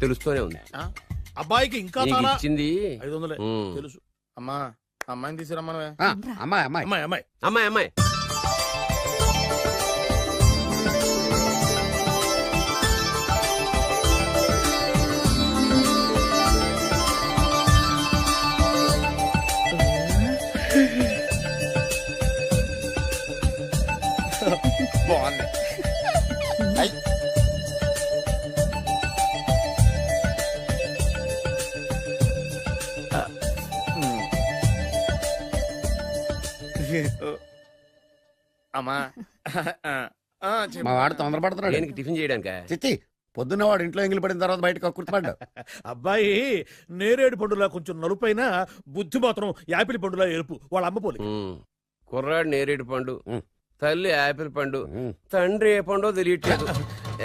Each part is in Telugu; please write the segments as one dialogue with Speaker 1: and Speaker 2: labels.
Speaker 1: తెలుస్తూనే ఉంది.
Speaker 2: అబ్బాయికి ఇంకా
Speaker 1: నీకు
Speaker 2: చాలా
Speaker 1: ఇచ్చింది
Speaker 2: 500 తెలుసు.
Speaker 3: అమ్మా అమ్మాయిని తీసుకురమ్మా.
Speaker 4: అమ్మాయి అమ్మాయి
Speaker 2: అమ్మాయి అమ్మాయి
Speaker 1: అమ్మాయి అమ్మాయి
Speaker 3: బాగుంది. అమ్మా
Speaker 4: మా వాడు తొందరపడుతున్నాడు.
Speaker 1: దేనికి టిఫిన్ చేయడానికా?
Speaker 4: చిచ్చి పొద్దున్న వాడు ఇంట్లో ఎంగిలి పడిన తర్వాత బయటకు కుర్తుపడ్డాడు.
Speaker 2: అబ్బాయి నేరేడు పండులా కొంచెం నలుపైన, బుద్ధి మాత్రం యాపిల్ పండులా ఎరుపు. వాళ్ళ అమ్మ పోలి.
Speaker 1: కుర్రాడు నేరేడు పండు, తల్లి యాపిల్ పండు, తండ్రి ఏ పండో తెలియట్లేదు.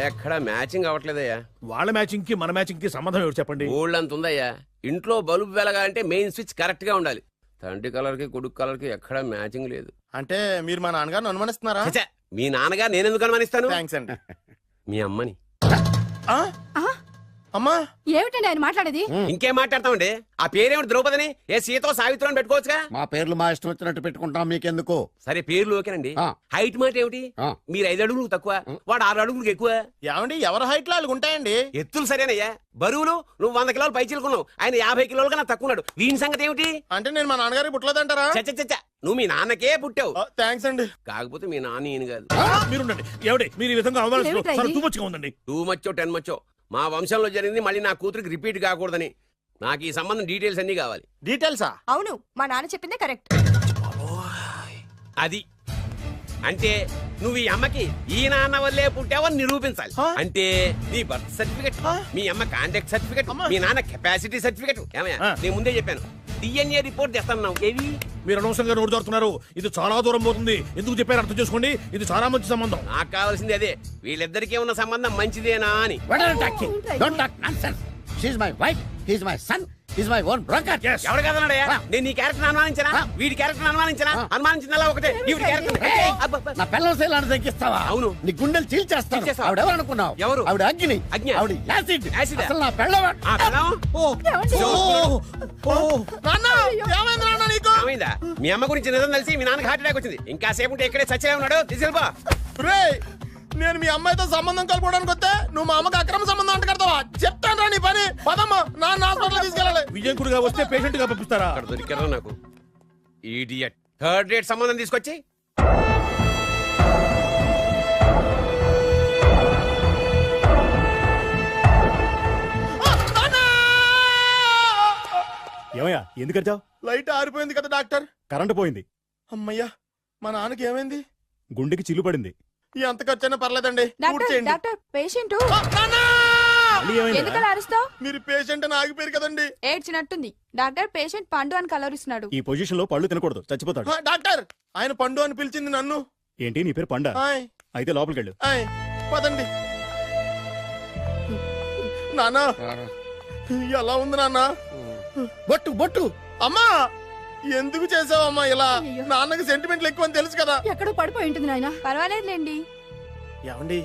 Speaker 1: ఎక్కడ మ్యాచింగ్ అవ్వట్లేదయ్యా.
Speaker 2: వాళ్ళ మ్యాచింగ్ కి మన మ్యాచింగ్ కి సంబంధం ఏమిటి చెప్పండి?
Speaker 1: ఊళ్ళంత ఉందయ్యా. ఇంట్లో బల్బు వెలగాలంటే మెయిన్ స్విచ్ కరెక్ట్ గా ఉండాలి. తండ్రి కలర్ కి కొడుకు కలర్ కి ఎక్కడ మ్యాచింగ్ లేదు.
Speaker 3: అంటే మీరు మా నాన్నగారిని అనుమానిస్తున్నారా?
Speaker 1: ఛ, మీ నాన్నగారు నేనెందుకు అనుమానిస్తాను?
Speaker 3: థ్యాంక్స్ అండి.
Speaker 1: మీ అమ్మని.
Speaker 3: అమ్మా
Speaker 5: ఏమిటండి ఆయన మాట్లాడేది?
Speaker 1: ఇంకేం మాట్లాడతామండి? ఆ పేరేమిటి? ద్రౌపదిని ఏ సీతో సావిత్రం పెట్టుకోవచ్చుగా.
Speaker 4: మా పేర్లు మా ఇష్టం వచ్చినట్టు పెట్టుకుంటాం, మీకెందుకు?
Speaker 1: సరే పేర్లు ఓకేనండి.
Speaker 4: ఆ.
Speaker 1: హైట్ మాట ఏమిటి?
Speaker 4: ఆ.
Speaker 1: మీరు 5 అడుగులు తక్కువ, వాడు 6 అడుగులకు ఎక్కువ.
Speaker 3: ఏమండి ఎవరి హైట్ లో వాళ్ళకి ఉంటాయండి.
Speaker 1: ఎత్తులు సరేనయ్యా. బరువులు నువ్వు 100 కిలోలు పై చిలుకున్నావు, ఆయన 50 కిలోలు కన్నా తక్కువ ఉన్నాడు. వీని సంగతి ఏమిటి?
Speaker 3: అంటే నేను మా నాన్నగారికి పుట్టలేదంటారా?
Speaker 1: చచ్చ నువ్వు మీ నాన్నకే పుట్టావు.
Speaker 3: థ్యాంక్స్ అండి.
Speaker 1: కాకపోతే మీ నాన్న ఈయన కాదు.
Speaker 2: మీరుండండి. ఏమిటి మీరు ఈ విధంగా అవమానిస్తున్నారు? టూ మచ్గా ఉందండి.
Speaker 1: 2 మచ్చో 10 మచ్చో మా వంశంలో జరిగింది మళ్ళీ నా కూతురికి రిపీట్ కాకూడదని నాకు ఈ సంబంధం డీటెయిల్స్ అన్ని కావాలి.
Speaker 3: డీటెయిల్సా?
Speaker 5: అవును, మా నాన్న చెప్పిందే కరెక్ట్.
Speaker 1: అది అంటే నువ్వు ఈ అమ్మకి ఈ నాన్న వల్లే పుట్టావని నిరూపించాలి. అంటే నీ బర్త్ సర్టిఫికెట్, మీ అమ్మ కాంటాక్ట్ సర్టిఫికెట్, మీ నాన్న కెపాసిటీ సర్టిఫికెట్. ఏమయ్యా నేను ముందే చెప్పాను DNA రిపోర్ట్ తెస్తాను. ఏవి
Speaker 2: మీరు అనవసరంగా నోటు జారుతున్నారు. ఇది చాలా దూరం పోతుంది. ఎందుకు చెప్పారు అర్థం చేసుకోండి. ఇది చాలా మంచి సంబంధం.
Speaker 1: నాకు కావాల్సింది అదే, వీళ్ళిద్దరికీ ఉన్న సంబంధం మంచిదేనా అని.
Speaker 4: My wife, he's my son, he's my own broker.
Speaker 1: ఎవరు కదన్నాడయ్యా? నేను నీ క్యారెక్టర్ అనుమానించనా? వీడి క్యారెక్టర్ అనుమానించనా? అనుమానించిందల్లా ఒకటే. వీడి క్యారెక్టర్
Speaker 4: నా పిల్లల శైలాన్ని తగ్గిస్తావా?
Speaker 1: అవును.
Speaker 4: నీ గుండెలు చీల్చేస్తాను.
Speaker 1: చీల్చేస్తావా?
Speaker 4: ఆవిడ ఎవరు అనుకున్నావు?
Speaker 1: ఎవరు?
Speaker 4: ఆవిడ అగ్ని.
Speaker 1: అగ్ని?
Speaker 4: ఆవిడ యాసిడ్.
Speaker 1: యాసిడ్?
Speaker 4: అసలు నా పిల్లవాడు.
Speaker 1: ఏమైందా? మీ అమ్మ గురించి నిజం తెలిసి మీ నాన్నకి హార్ట్ అటాక్ వచ్చింది. ఇంకా సేపు ఉంటే ఇక్కడే చచ్చే ఉన్నాడు. తీసుకెళ్ళిపో.
Speaker 3: నేను మీ అమ్మాయితో సంబంధం కలుపుకోవడానికి వస్తే నువ్వు మా అమ్మకి అక్రమ సంబంధం అంట కడతావా? చెప్తాను రా నీ పని. పదమ్మా, నాన్న హాస్పిటల్ తీసుకెళ్ళాలి.
Speaker 2: విజయకుడిగా వస్తే పేషెంట్ గా పంపిస్తారా?
Speaker 1: అక్కడ దొరికారా నాకు ఈడియట్. 3rd రేట్ సంబంధం తీసుకొచ్చి
Speaker 2: ఏమయ్యా ఎందుకు వచ్చావు?
Speaker 3: లైట్ ఆరిపోయింది కదా డాక్టర్.
Speaker 2: కరెంటు పోయింది.
Speaker 3: అమ్మయ్యా, మా నాన్నకి ఏమైంది?
Speaker 2: గుండెకి చిల్లు పడింది.
Speaker 3: ఎంత ఖర్చైనా పర్లేదండి.
Speaker 5: డాక్టర్ పేషెంట్ ఎందుకు అరుస్తావు?
Speaker 3: మీరు పేషెంట్ అని ఆగిపోయారు కదండి.
Speaker 5: ఏడ్చినట్టుంది. డాక్టర్ పేషెంట్ పండు అని కలరిస్తున్నాడు.
Speaker 2: ఈ పొజిషన్ లో పళ్ళు తినకూడదు, చచ్చిపోతాడు.
Speaker 3: డాక్టర్ ఆయన పండు అని పిలిచింది నన్ను.
Speaker 2: ఏంటి నీ పేరు పండా? అయితే లోపలికి వెళ్ళు.
Speaker 3: పదండి. నాన్న ఎలా ఉంది నాన్న?
Speaker 4: బొట్టు బొట్టు.
Speaker 3: అమ్మా ఎందుకు చేసావమ్మా ఇలా? నాన్నకి సెంటిమెంట్లు ఎక్కువ అని తెలుసు కదా.
Speaker 5: ఎక్కడో పడిపోయి ఉంటుంది నాయన. పర్వాలేదులేండి.
Speaker 3: ఏమండి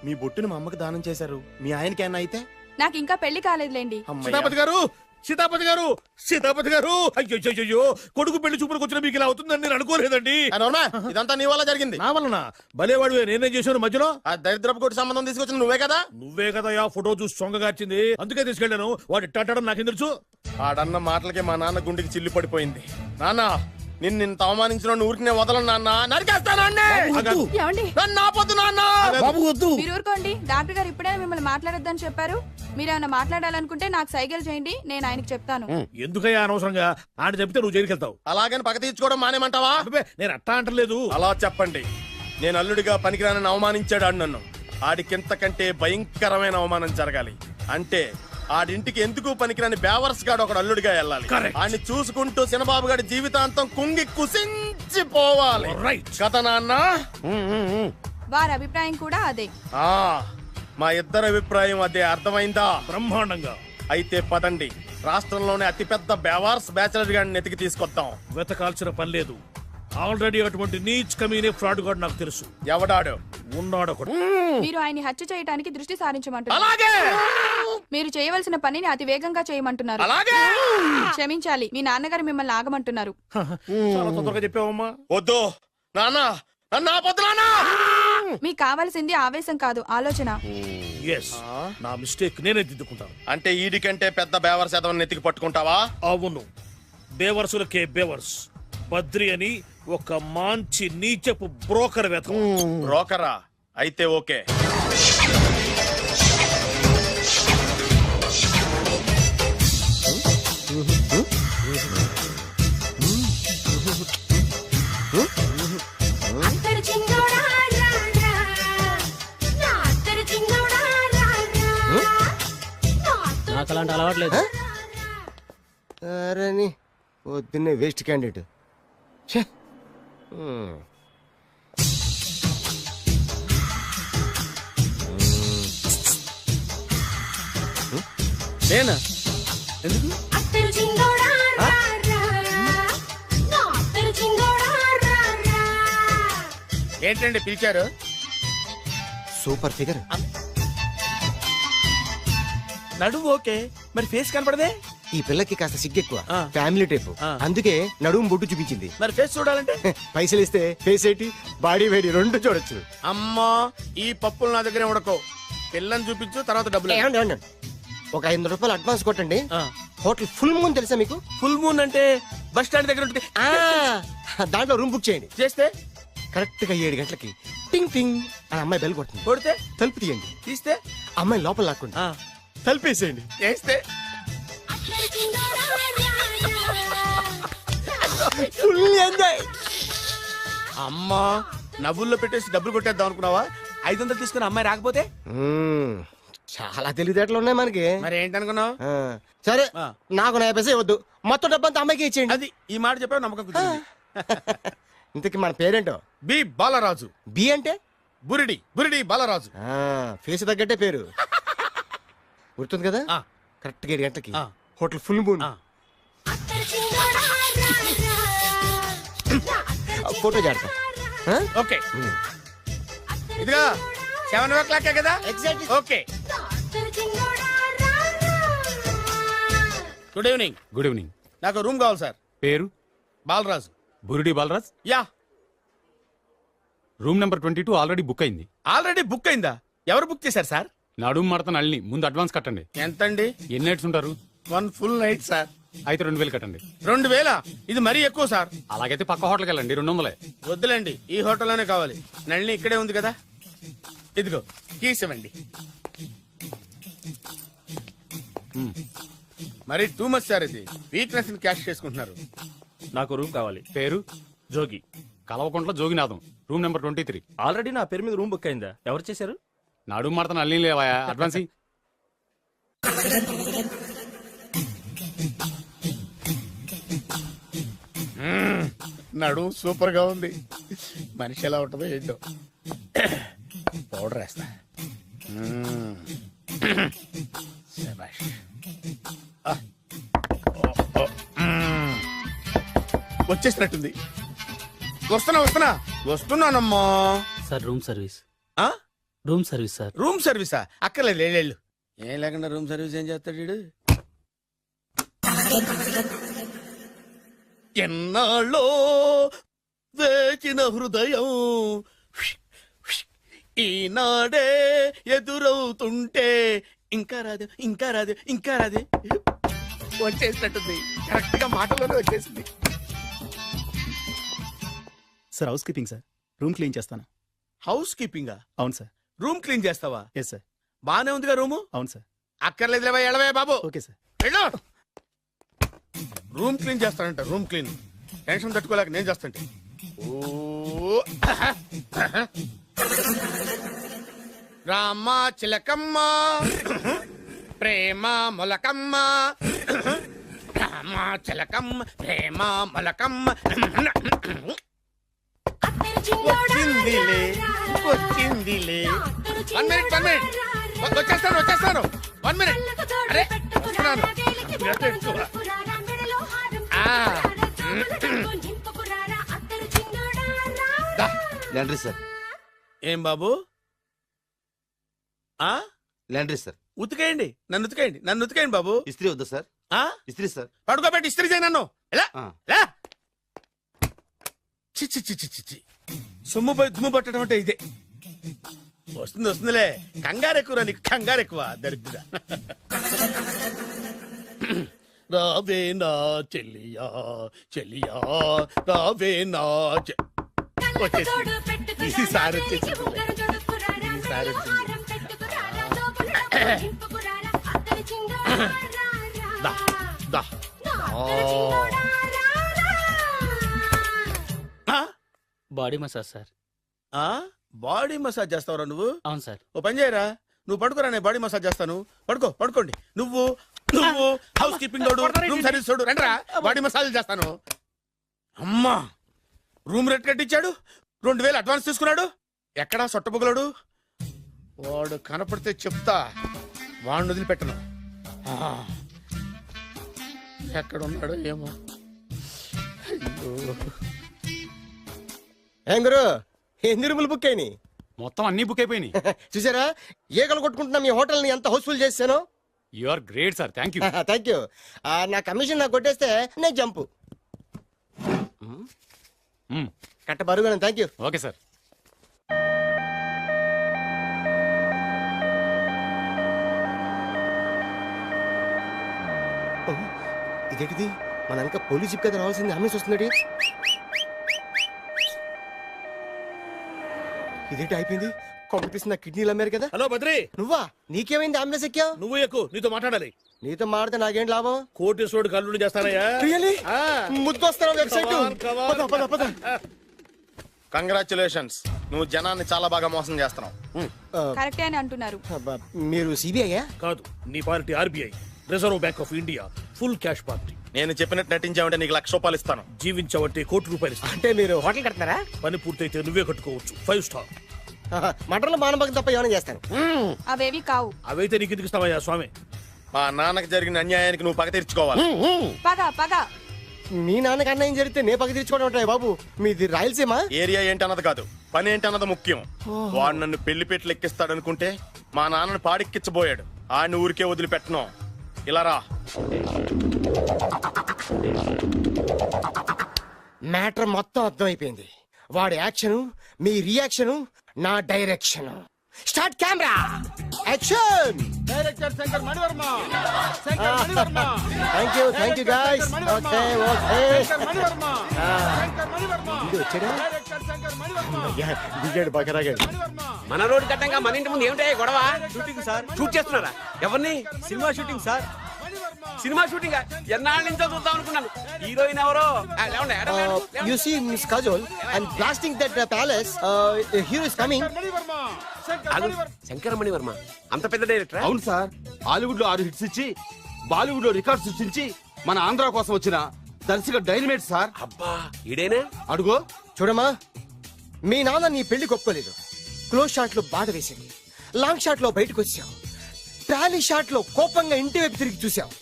Speaker 3: మీ బొట్టుని మా అమ్మకి దానం చేశారు, మీ ఆయనకి ఏమన్నా అయితే?
Speaker 5: నాకు ఇంకా పెళ్లి కాలేదులేండి.
Speaker 2: సీతాపతి గారు, సీతాపతి గారు, సీతాపతి గారు, అయ్యో కొడుకు పెళ్లి చూపులకు వచ్చిన మీకు ఇలా అవుతుందని నేను అనుకోలేదండి.
Speaker 3: ఇదంతా నీ వల్ల జరిగింది.
Speaker 2: నా వలన? భలేవాడు. నేనేం చేశాను మధ్యలో?
Speaker 3: ఆ దరిద్రపు కొట్టి సంబంధం తీసుకొచ్చిన నువ్వే కదా.
Speaker 2: నువ్వే కదా ఆ ఫోటో చూసి సొంగగార్చింది. అందుకే తీసుకెళ్ళాను. వాడు ఇట్టాడడం నాకేం తెలుసు?
Speaker 3: ఆడన్న మాటలకే మా నాన్న గుండెకి చిల్లు పడిపోయింది. నాన్న నిన్ను అవమానించిన ఊరికి నేను వదలను నాన్న. నరికేస్తాను. నన్ను ఆపొద్దు నాన్న.
Speaker 5: మీరు ఊరుకోండి. డాక్టర్ గారు ఇప్పుడే మిమ్మల్ని మాట్లాడొద్దని చెప్పారు. మీరేమైనా మాట్లాడాలనుకుంటే నాకు సైగలు చేయండి, నేను ఆయనకు చెప్తాను.
Speaker 2: ఎందుకయ్యా అనవసరంగా? ఆయన చెప్తే నువ్వు జైలుకి వెళ్తావు.
Speaker 3: అలాగని పక్క తీర్చుకోవడం మానేమంటావా?
Speaker 2: నేను అట్టా అంటలేదు.
Speaker 3: అలా చెప్పండి. నేను అల్లుడిగా పనికిరానని అవమానించాడు ఆడు నన్ను. ఆడికింతకంటే భయంకరమైన అవమానం జరగాలి. అంటే ఆడింటికి ఎందుకు పనికిరాని బేవర్స్ గాడు ఒకడు అల్లుడిగా వెళ్ళాలి. ఆడిని చూసుకుంటూ చిన్నబాబు గారి జీవితాంతం కుంగి కుసించిపోవాలి. కదా నాన్న?
Speaker 5: వారి అభిప్రాయం కూడా అదే.
Speaker 3: మా ఇద్దరి అభిప్రాయం అదే. అర్థమైందా?
Speaker 2: బ్రహ్మాండంగా.
Speaker 3: అయితే పదండి, రాష్ట్రంలోనే అతిపెద్ద బేవార్స్ బ్యాచిలర్ గాడిని ఎతికి తీసుకొద్దాం.
Speaker 2: వెతకాల్సిన పని లేదు. ఆల్రెడీ అటువంటి నీచ్ కమీనే ఫ్రాడ్ గాడు నాకు తెలుసు.
Speaker 3: ఎవడాడు?
Speaker 2: ఉన్నాడు.
Speaker 5: మీరు ఆయన్ని హత్య చేయడానికి దృష్టి సారించమంటారు.
Speaker 3: అలాగే
Speaker 5: మీరు చేయవలసిన పనిని అతి వేగంగా చేయమంటున్నారు.
Speaker 3: అలాగే.
Speaker 5: క్షమించాలి, మీ నాన్నగారు మిమ్మల్ని ఆగమంటున్నారు.
Speaker 2: చాలా తొందరగా చెప్పావమ్మా.
Speaker 3: వద్దు నాన్న, నన్ను ఆపొద్దు నాన్న.
Speaker 5: మీకు కావాల్సింది ఆవేశం కాదు, ఆలోచన.
Speaker 2: ఎస్, నా మిస్టేక్ నేనే దిద్దుకుంటాను.
Speaker 3: అంటే ఈడి కంటే పెద్ద బేవర్ శాతం నెత్తికి పట్టుకుంటావా?
Speaker 2: అవును, బేవర్సులకే బేవర్స్. బద్రి అని ఒక మంచి నీచపు బ్రోకర్ వేతం.
Speaker 3: బ్రోకరా? అయితే ఓకే.
Speaker 6: నాకు అలాంటి అలవాట్లేదు.
Speaker 7: అరే పొద్దున్నే వేస్ట్ క్యాండిడేట్.
Speaker 3: నేనా? ఎందుకు? ఏంటండి పిలిచారు?
Speaker 7: Super figure.
Speaker 3: నడువు ఓకే, మరి ఫేస్ కనపడదే.
Speaker 7: ఈ పిల్లకి కాస్త సిగ్గెక్కువ,
Speaker 3: ఆ.
Speaker 7: Family type.
Speaker 3: ఆ.
Speaker 7: అందుకే నడుము బొట్టు చూపించింది.
Speaker 3: మరి ఫేస్ చూడాలంటే
Speaker 7: పైసలు ఇస్తే ఫేస్ ఏంటి, బాడీ వేడి రెండు చూడొచ్చు.
Speaker 3: అమ్మా, ఈ పప్పులు నా దగ్గర ఉడకో. పిల్లని చూపించు, తర్వాత డబ్బులు.
Speaker 7: ఏమండి, ఏమండి? ఒక 500 రూపాయలు అడ్వాన్స్ కొట్టండి.
Speaker 3: ఆ.
Speaker 7: హోటల్ ఫుల్ మూన్ తెలుసా మీకు?
Speaker 3: ఫుల్ మూన్ అంటే బస్ స్టాండ్ దగ్గర ఉంటుంది.
Speaker 7: దాంట్లో రూమ్ బుక్ చేయండి.
Speaker 3: చేస్తే
Speaker 7: కరెక్ట్ గా 7 గంటలకి టింగ్ టింగ్ అని అమ్మాయి బెల్ కొడుతుంది.
Speaker 3: కొడితే
Speaker 7: తలుపు తీయండి.
Speaker 3: తీస్తే
Speaker 7: అమ్మాయి లోపల లాక్కుంది.
Speaker 3: ఆ,
Speaker 7: తలుపేసేయండి.
Speaker 3: చేస్తే
Speaker 7: ఫుల్ ఎంజాయ్.
Speaker 3: అమ్మా, నవ్వుల్లో పెట్టేసి డబ్బులు కొట్టేద్దాం అనుకున్నావా? 500 తీసుకుని అమ్మాయి రాకపోతే
Speaker 7: చాలా తెలివితేటలు ఉన్నాయి మనకి.
Speaker 3: మరి ఏంటనుకున్నావు?
Speaker 7: ఆ, సరే,
Speaker 3: ఆ.
Speaker 7: నాకు 90 పైసే వద్దు, మొత్తం డబ్బంతా అమ్మాయికి ఇచ్చేయండి.
Speaker 3: అది ఈ మాట చెప్పావు, నమ్మకం కుదిరింది.
Speaker 7: ఇంతకి మన పేరేంటో?
Speaker 3: బి బాలరాజు.
Speaker 7: బి అంటే
Speaker 3: బురిడి బురిడి బాలరాజు.
Speaker 7: ఫేస్ తగ్గట్టే పేరు. గుర్తుంది కదా?
Speaker 3: ఆ.
Speaker 7: కరెక్ట్ గా 7 గంటలకి
Speaker 3: ఆ.
Speaker 7: Hotel full moon.
Speaker 3: ఆ.
Speaker 7: ఫోటో చేడతా.
Speaker 3: ఓకే, ఇదిగా 7:00 కదా?
Speaker 7: Exactly.
Speaker 3: Okay. Good evening.
Speaker 8: Good evening.
Speaker 3: నాకు రూమ్ కావాలి సార్.
Speaker 8: పేరు?
Speaker 3: Balaraju.
Speaker 8: Burudi Balaraj.
Speaker 3: Yeah.
Speaker 8: Room number 22 already book అయింది.
Speaker 3: ఆల్రెడీ బుక్ అయిందా? ఎవరు బుక్ చేశారు సార్?
Speaker 8: నడుము మడత నళ్ళని ముందు అడ్వాన్స్ కట్టండి.
Speaker 3: ఎంతండి?
Speaker 8: ఎన్ని నైట్స్ ఉంటారు?
Speaker 3: 1 ఫుల్ నైట్ సార్.
Speaker 8: అయితే 2000 కట్టండి.
Speaker 3: 2000? ఇది మరీ ఎక్కువ సార్.
Speaker 8: అలాగైతే పక్క హోటల్కి వెళ్ళండి, 200.
Speaker 3: వద్దులేండి, ఈ హోటల్లోనే కావాలి. నళిని ఇక్కడే ఉంది కదా. ఇదిగో కీస్ ఇవ్వండి. మరి టూ మచ్ సార్, ఇది వీక్నెస్ క్యాష్ చేసుకుంటున్నారు.
Speaker 6: నాకు రూమ్ కావాలి.
Speaker 8: పేరు?
Speaker 6: Jogi.
Speaker 8: Kalvakuntla Joginatham. Room number 23.
Speaker 6: Already నా పేరు మీద రూమ్ బుక్ అయిందా? ఎవరు చేశారు?
Speaker 8: నడుము మడత నళ్ళని లేవా? అడ్వాన్స్ ఇయ్యి.
Speaker 3: నడు సూపర్ గా ఉంది. మనిషి ఎలా ఉంటుందో ఏంటో. పౌడర్ వేస్తా. శభాష్. వచ్చేసినట్టుంది. వస్తున్నానమ్మా.
Speaker 6: Sir room service.
Speaker 3: ఆ?
Speaker 6: Room service sir.
Speaker 3: రూమ్ సర్వీసా? అక్కర్లేదు, లేళ్ళు. ఏం లేకుండా రూమ్ సర్వీస్ ఏం చేస్తాడు వీడు? ఎన్నాళ్ళో వేచిన హృదయం ఈనాడే ఎదురవుతుంటే ఇంకా రాదు, ఇంకా రాదు, ఇంకా రాదు. వచ్చేసినట్టుంది. కరెక్ట్ గా మాటలోనే వచ్చేసింది.
Speaker 9: Sir housekeeping sir. Room clean చేస్తాను.
Speaker 3: హౌస్ కీపింగా?
Speaker 9: అవును సార్.
Speaker 3: రూమ్ క్లీన్ చేస్తావా?
Speaker 9: Yes sir.
Speaker 3: బానే ఉందిగా రూము?
Speaker 9: అవును సార్.
Speaker 3: అక్కర్లేదు, ఎడవే బాబు.
Speaker 9: Okay sir.
Speaker 3: వెళ్ళు. రూమ్ క్లీన్ చేస్తానంట. రూమ్ క్లీన్ టెన్షన్ తట్టుకోలేక నేను చేస్తాంటే. ఓ రామ చిలకమ్మ ప్రేమ మొలకమ్మ, రామ చిలకమ్మ ప్రేమ మొలకమ్మ. వచ్చిందిలే వచ్చిందిలే. 1 minute, 1 minute. వచ్చేస్తాను. 1 minute. అరే వస్తున్నాను.
Speaker 7: Laundry sir.
Speaker 3: ఏం బాబు?
Speaker 7: Laundry sir.
Speaker 2: ఉతికేయండి, నన్ను ఉతికేయండి, నన్ను ఉతికేయండి బాబు.
Speaker 7: ఇస్త్రీ వద్దా సార్?
Speaker 2: ఆ
Speaker 7: ఇస్త్రీ సార్.
Speaker 2: పడుకోబెట్టి ఇస్త్రీ చేయి నన్ను. ఎలా
Speaker 7: ఆ.
Speaker 2: ఎలా చి చి చి చి చి చి. సొమ్ము పోయి దుమ్ము పట్టడం అంటే ఇదే. వస్తుందిలే, కంగారు ఎక్కువ, నీకు కంగారు ఎక్కువ దరిద్ర. రావే నా చెల్లియా చెల్లియా, రావే నా వచ్చేసి ఈసారి వచ్చేసి ఈసారి వచ్చింది. దా, దా. ఆ?
Speaker 6: Body massage sir.
Speaker 2: ఆ? బాడీ మసాజ్ చేస్తావురా నువ్వు?
Speaker 6: అవును సార్.
Speaker 2: ఓ పని చేయరా, నువ్వు పడుకోరా, నేను బాడీ మసాజ్ చేస్తాను. పడుకోండి. నువ్వు హౌస్ కీపింగ్ తోడు, రూమ్ సర్వీస్ తోడు, రండిరా బాడీ మసాజ్ చేస్తాను. అమ్మా, రూమ్ రేట్ కట్టించాడు, 2000 అడ్వాన్స్ తీసుకున్నాడు. ఎక్కడా సొట్టబుగలాడు? వాడు కనపడితే చెప్తా, వాడిని వదిలిపెట్టను. ఆ, ఎక్కడ ఉన్నాడో ఏమో. అయ్యో.
Speaker 7: ఏం గురు, ఎన్ని రూములు బుక్ అయినాయి?
Speaker 8: మొత్తం అన్ని బుక్ అయిపోయినాయి.
Speaker 7: చూసారా, ఈగలు కొట్టుకుంటున్నా మీ హోటల్ ని ఎంత హౌస్ఫుల్ చేశాను.
Speaker 8: You are great sir, thank you.
Speaker 7: Thank you. నా కమిషన్ నాకు కొట్టేస్తే నేను జంపు కట్ట బరుగా. Thank you.
Speaker 8: Okay sir.
Speaker 7: ఇదేంటిది, మన వెనక పోలీస్ జిప్ కదా రావాల్సింది, అమ్మేసి వస్తున్నాడు. ఇదేంటి అయిపోయింది, కాంపిటీషన్ నా కిడ్నీలు అమ్మారు కదా.
Speaker 2: హలో బద్రి,
Speaker 7: నువ్వా? నీకేమైంది అంబులెన్స్ ఎక్కావు?
Speaker 2: నువ్వు ఎక్కువ, నీతో మాట్లాడాలి.
Speaker 7: నీతో మాడితే నాకేం లాభం?
Speaker 2: కోటేశ్వరుడు కల్లుడు చేస్తానయ్యా.
Speaker 7: రియల్లీ?
Speaker 2: ఆ.
Speaker 7: ముద్దొస్తారా website?
Speaker 2: Come on, come on.
Speaker 7: పద పద పద.
Speaker 3: కంగ్రాచులేషన్స్, నువ్వు జనాన్ని చాలా బాగా మోసం చేస్తున్నావు.
Speaker 5: కరెక్టే అని అంటున్నారు.
Speaker 7: అబ్బా, మీరు సిబిఐయా?
Speaker 2: కాదు, నీ party RBI, reserve bank of India, full cash party.
Speaker 3: నేను చెప్పినట్టు నటించావంటే నీకు ₹1,00,000 ఇస్తాను.
Speaker 2: జీవించబట్టి ₹1,00,00,000 ఇస్తాను.
Speaker 7: అంటే మీరు హోటల్ కడతారా?
Speaker 2: పని పూర్తయితే నువ్వే కట్టుకోవచ్చు, 5 స్టార్.
Speaker 7: మటన్లో మానభంగం తప్ప ఏమైనా చేస్తాను.
Speaker 5: అవేవి కావు.
Speaker 2: అవైతే నీకు ఎందుకు ఇస్తావయ్యా స్వామి?
Speaker 3: మా నాన్నకి జరిగిన అన్యాయానికి నువ్వు పగ తీర్చుకోవాలి.
Speaker 5: పగ పగ.
Speaker 7: మీ నాన్నకి అన్యాయం జరిగితే నే పక్క తీర్చుకోవడం ఉంటాయి బాబు. మీది రాయలసీమ.
Speaker 3: ఏరియా ఏంటన్నది కాదు, పని ఏంటన్నది ముఖ్యం. వాడు నన్ను పెళ్లి పెట్లు ఎక్కిస్తాడనుకుంటే మా నాన్నని పాడెక్కించబోయాడు. ఆడిని ఊరికే వదిలిపెట్టను. ఇలా రా.
Speaker 7: మ్యాటర్ మొత్తం అర్థమైపోయింది. వాడి యాక్షన్, మీ రియాక్షన్, నా direction. Start camera, action.
Speaker 2: Director Shankar Mani Varma.
Speaker 7: Thank you guys. Okay okay. వచ్చాడా? దిగాడు, బాగా రాగాడు.
Speaker 1: మన రోడ్డు కట్టంగా మన ఇంటి ముందు ఏమిటాయి గొడవ? Shooting sir. షూట్ చేస్తున్నారా? ఎవరిని? Cinema shooting sir. Cinema shooting ఎన్నాళ్ళ నుంచో చూద్దాం అనుకున్నాను. హీరోయిన్ ఎవరో?
Speaker 7: You see Miss Kajol, I'm blasting that palace. Hero is coming.
Speaker 1: Shankaramani Varma అంత పెద్ద డైరెక్టర్?
Speaker 10: అవును సార్, హాలీవుడ్ లో 6 హిట్స్ ఇచ్చి బాలీవుడ్ లో రికార్డ్ సృష్టించి మన ఆంధ్ర కోసం వచ్చిన దర్శక డైనమేట్ సార్.
Speaker 1: అబ్బా, ఈడేనా?
Speaker 10: అడుగో.
Speaker 7: చూడమ్మా, మీ నాన్న నీ పెళ్లి ఒప్పుకోలేదు. క్లోజ్ షాట్ లో బాధ వేసింది, లాంగ్ షాట్ లో బయటకు వచ్చావు, ట్రాలీ షాట్ లో కోపంగా ఇంటి వైపు తిరిగి చూసావు.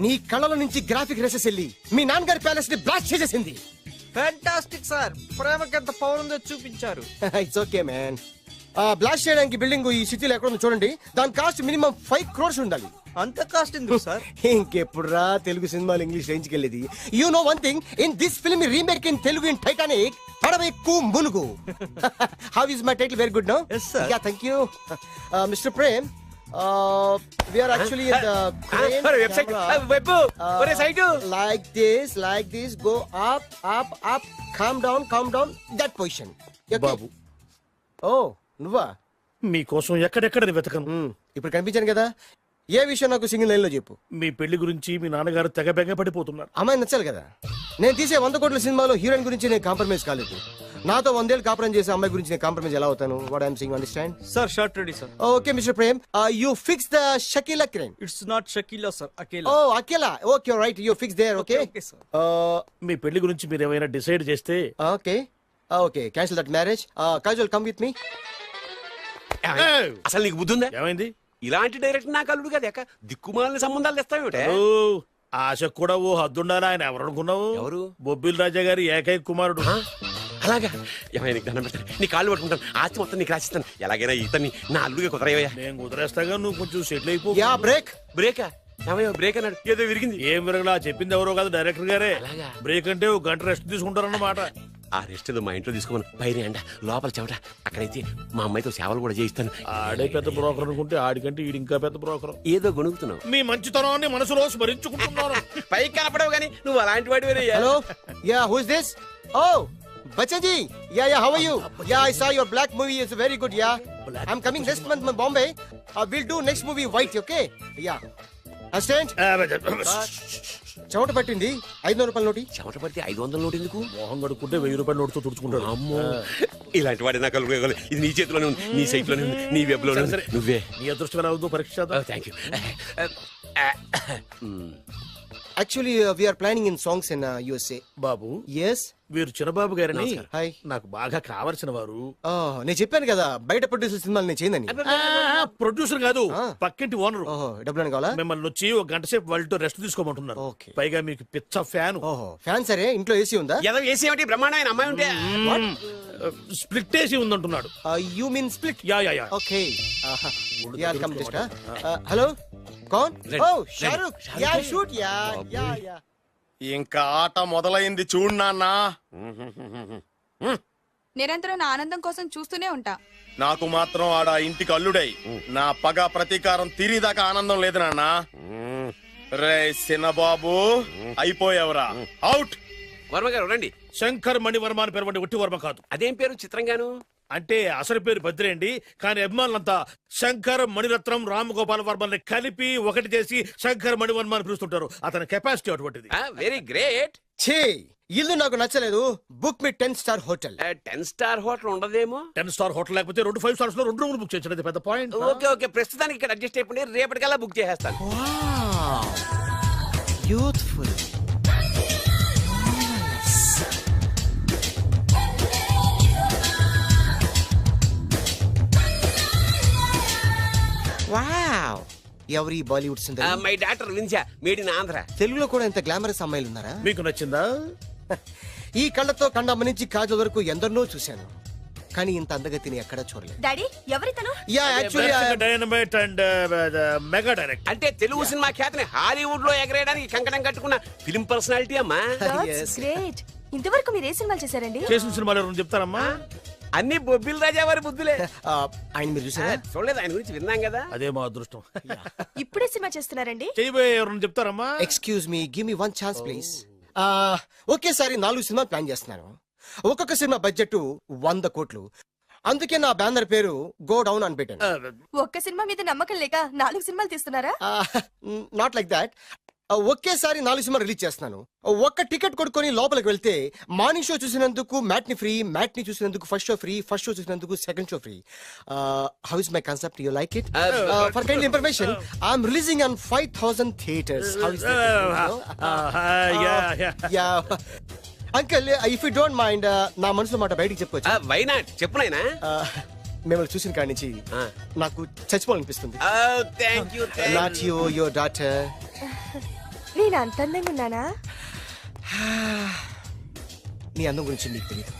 Speaker 7: నీ కళ్ళల నుంచి గ్రాఫిక్ రెసెస్ వెళ్ళి మీ నాన్నగారి ప్యాలెస్ ని బ్లాస్ట్ చేసేసింది.
Speaker 11: ఫ్యాంటాస్టిక్ సార్, ప్రేమకి ఎంత పవర్ ఉందో చూపించారు.
Speaker 7: It's okay man. బ్లాస్ట్ చేయడానికి బిల్డింగ్ ఈ సిటీలో ఎక్కడ ఉందో చూడండి. దాని కాస్ట్ మినిమం 5 crores ఉండాలి.
Speaker 11: అంత కాస్ట్ ఎందుకు సార్?
Speaker 7: ఇంకెప్పుడు రా తెలుగు సినిమాలు ఇంగ్లీష్ రేంజ్ కి వెళ్ళేది. You know one thing, in this film remake in Telugu in Titanic, పడవెక్కు మునుగు. How is my title? Very good no.
Speaker 11: Yes, sir.
Speaker 7: Yeah, thank you mister Prem. We are actually in the crane
Speaker 1: website
Speaker 7: camera.
Speaker 1: Web ఒరే site
Speaker 7: Like this, go up, calm down, that position. Okay?
Speaker 2: బాబు,
Speaker 7: Oh, నువ్వా?
Speaker 2: మీకోసం ఎక్కడెక్కడ వెతకను.
Speaker 7: ఇప్పుడు కనిపించాను కదా. ఏ విషయం నాకు సింగిల్ లైన్ లో చెప్పు.
Speaker 2: మీ పెళ్లి గురించి మీ నాన్నగారు తెగ బెంగ పడిపోతున్నారు.
Speaker 7: అమ్మాయి నచ్చాలి కదా. నేను తీసే 100 కోట్ల సినిమాలో హీరోయిన్ గురించి నేను కాంప్రమైజ్ కాలేదు. నాతో 100 ఏళ్ళు కాపురం చేసే అమ్మాయి గురించి నేను కాంప్రమైజ్ ఎలా అవుతాను? What I'm saying, understand?
Speaker 11: Sir shot ready sir.
Speaker 7: Okay mister Prem, you fix the Shakeela crime.
Speaker 11: It's not Shakeela sir, Akela.
Speaker 7: Oh Akela. Okay right, you fix there. Okay
Speaker 11: Okay, sir.
Speaker 2: మీ పెళ్లి గురించి మీరు ఏమైనా డిసైడ్ చేస్తే
Speaker 7: okay cancel that marriage. Kajal come with me.
Speaker 1: అసలు నీకు బుద్ధి ఉందా?
Speaker 2: ఏమైంది?
Speaker 1: ఇలాంటి డైరెక్టర్ నాకు అల్లుడు కదా, దిక్కుమాలని సంబంధాలు తెస్తావేమిటే?
Speaker 2: ఓ, ఆశకు కూడా ఓ హద్దుండాలి. ఆయన ఎవరు అనుకున్నావు?
Speaker 1: ఎవరు?
Speaker 2: బొబ్బిల్ రాజా గారి ఏకైక కుమారుడు.
Speaker 1: అలాగా ఏమైనా నీకు దండం పెడతాను, నీ కాళ్ళు పట్టుకుంటాను, ఆస్తి మొత్తం నీకు రాసిస్తాను. ఎలాగైనా ఇతన్ని నా అల్లుడిగా కుదరయ్యా.
Speaker 2: నేను కుదిరేస్తాగా, నువ్వు కొంచెం సెటిల్ అయిపో.
Speaker 7: Yeah break.
Speaker 1: బ్రేకా? ఏమయ్యా బ్రేక్ అన్నాడు, ఏదో విరిగింది.
Speaker 2: ఏం విరగలా, చెప్పింది ఎవరో కాదు, డైరెక్టర్ గారే.
Speaker 1: అలాగా?
Speaker 2: బ్రేక్ అంటే ఒక గంట రెస్ట్ తీసుకుంటారన్నమాట.
Speaker 1: ఆ రెస్ట్ ఏదో మా ఇంట్లో తీసుకోమని, పైన అండ లోపల చెమట. అక్కడైతే మా అమ్మాయితో సేవలు కూడా చేయిస్తాను.
Speaker 2: ఆడే పెద్ద బ్రోకర్ అనుకుంటే ఆడికంటే ఈడు ఇంకా పెద్ద బ్రోకర్.
Speaker 1: ఏదో గొణుగుతున్నావు.
Speaker 2: మీ మంచితనాన్ని మనసులో స్మరించుకుంటున్నాను.
Speaker 1: పైకి కనపడవు కానీ నువ్వు అలాంటి వాడి.
Speaker 7: Hello, ya who is this? Oh Bachchan ji, ya ya, how are you? Ya, I saw your black movie, it's very good. Yeah, I'm coming next month in Bombay. We'll do next movie white, okay? Yeah. Assistant, చెమట పట్టింది, 500 రూపాయల నోటి.
Speaker 1: చెమట పడితే 500 నోటు ఎందుకు?
Speaker 2: మోహం కడుక్కుంటే 1000 రూపాయల నోటుతో తుడుచుకుంటాడు.
Speaker 1: అమ్మో, ఇలాంటి వాడి నాకు అలవాటు. ఇది నీ చేతిలోనే ఉంది, నీ సైట్ లోనే ఉంది, నీ వెబ్ లోనే ఉంది. నువ్వే
Speaker 2: నీ అదృష్టం ఎలా ఉందో పరీక్ష చేద్దాం.
Speaker 1: Thank you.
Speaker 7: Actually, we are planning in songs in USA.
Speaker 2: Babu,
Speaker 7: Yes.
Speaker 2: వీరు చిన్నబాబు గారని
Speaker 7: హాయ్.
Speaker 2: నాకు బాగా కావలసిన వారు.
Speaker 7: నేను చెప్పాను కదా బయట ప్రొడ్యూసర్ సినిమాలు నేను చేయదని.
Speaker 2: ప్రొడ్యూసర్ కాదు, పక్కింటి ఓనరు.
Speaker 7: ఓహో, డబ్బులు కావాలా?
Speaker 2: మిమ్మల్ని వచ్చి ఒక గంట సేపు వాళ్ళతో రెస్ట్ తీసుకోమంటున్నారు.
Speaker 7: Okay.
Speaker 2: పైగా మీకు పిచ్చ ఫ్యాన్.
Speaker 7: ఓహో, ఫ్యాన్ సరే, ఇంట్లో ఏసీ ఉందా?
Speaker 1: ఏదో ఏసీ ఏమిటి, బ్రహ్మాండమైన అమ్మాయి ఉంటే.
Speaker 2: స్ప్లిట్ ఏసీ ఉందంటున్నాడు.
Speaker 7: You mean split?
Speaker 2: Yeah yeah yeah.
Speaker 7: Okay. Yeah, come just. Hello? कौन? Oh, Shahrukh. Yeah, shoot. Yeah.
Speaker 3: ఇంకా ఆట మొదలైంది చూడు నాన్న.
Speaker 5: నిరంతరం నా ఆనందం కోసం చూస్తూనే ఉంటా.
Speaker 3: నాకు మాత్రం ఆడ ఇంటికి అల్లుడై నా పగ ప్రతీకారం తీరిదాకా ఆనందం లేదు నాన్న. రే సినబాబు, అయిపోయావరా, అవుట్.
Speaker 1: వర్మ గారు రండి.
Speaker 2: శంకర్ మణివర్మ అని పేరు, ఒట్టి వర్మ కాదు.
Speaker 1: అదేం పేరు చిత్రంగాను?
Speaker 2: అంటే అసలు పేరు బద్రి అండి, కానీ అభిమానులంతా శంకర్ మణిరత్నం రామగోపాల్ వర్మని కలిపి ఒకటి చేసి శంకర్ మణివర్మ అని పిలుస్తుంటారు. అతని కెపాసిటీ అటువంటిది.
Speaker 1: Very great.
Speaker 7: ఛీ, ఇల్లు నాకు నచ్చలేదు. బుక్ మీ 10 స్టార్ హోటల్.
Speaker 1: 10 స్టార్ హోటల్ ఉండదేమో.
Speaker 2: 10 స్టార్ హోటల్ లేకపోతే 2 5 స్టార్స్ లో 2 రూములు బుక్ చేయొచ్చు. పెద్ద పాయింట్.
Speaker 1: ఓకే ఓకే, ప్రస్తుతానికి ఇక్కడ అడ్జస్ట్ అయిపోయి రేపటికల్లా బుక్ చేసేస్తాను.
Speaker 7: బ్యూటిఫుల్. వావ్, ఎవరి బాలీవుడ్ సుందరి?
Speaker 1: మై డాక్టర్ విన్సా, మేడ్ ఇన్ ఆంధ్ర.
Speaker 7: తెలుగులో కూడా ఇంత గ్లామరస్ అమ్మాయిలు ఉన్నారా?
Speaker 2: మీకు నచ్చిందా?
Speaker 7: ఈ కళ్ళతో కండమ్మ నుంచి కాజల్ వరకు ఎందరినో చూశాను, కానీ ఇంత అందగతిని ఎక్కడా చూడలేదు.
Speaker 5: డాడీ, ఎవరితను?
Speaker 7: Yeah, actually
Speaker 2: dynamite and mega direct.
Speaker 1: అంటే తెలుగు సినిమా ఖ్యాతిని హాలీవుడ్ లో ఎగరేయడానికి కంకణం కట్టుకున్న ఫిలిం పర్సనాలిటీ అమ్మా.
Speaker 5: గ్రేట్. ఇంతవరకు మీరు ఏ సినిమాలు చేశారండి?
Speaker 2: చేసిన సినిమాలు ఎవరు చెప్తారమ్మా?
Speaker 1: అన్ని బొబ్బిల్ రాజా వారి బుద్ధులే.
Speaker 7: ఆయన మీరు చూసారా?
Speaker 1: చూడలేదు, ఆయన గురించి విన్నాం కదా.
Speaker 2: అదే మా అదృష్టం.
Speaker 5: ఇప్పుడే సినిమా చేస్తున్నారండి?
Speaker 2: చేయబోయే ఎవరు చెప్తారమ్మా?
Speaker 7: Excuse me, give me 1 chance please. ఒకేసారి 4 సినిమా ప్లాన్ చేస్తున్నాను. ఒక్కొక్క సినిమా బడ్జెట్ 100 కోట్లు. అందుకే నా బ్యానర్ పేరు గో డౌన్ అని పెట్టాను.
Speaker 5: ఒక్క సినిమా మీద నమ్మకం లేక 4 సినిమాలు తీస్తున్నారా?
Speaker 7: Not like that. ఒకేసారి 4 సినిమా రిలీజ్ చేస్తున్నాను. ఒక్క టికెట్ కొనుక్కొని లోపలికి వెళ్తే మార్నింగ్ షో చూసినందుకు మ్యాట్ని ఫ్రీ, మ్యాట్ని చూసినందుకు first show free, first show చూసినందుకు second show free. How is my concept? You like it? For kind information, I'm releasing on 5000 theatres. How is that? Uncle, if you don't mind, నా మనసులో మాట బయటికి చెప్పుకోవచ్చు?
Speaker 1: వై నాట్, చెప్పు నాయనా.
Speaker 7: మిమ్మల్ని చూసిన కాడి నుంచి నాకు చచ్చిపోవాలనిపిస్తుంది.
Speaker 1: Thank you.
Speaker 7: Not you, your daughter.
Speaker 5: నేను అంత అందంగా ఉన్నానా?
Speaker 7: నీ అందం గురించి నీకు తెలియదు.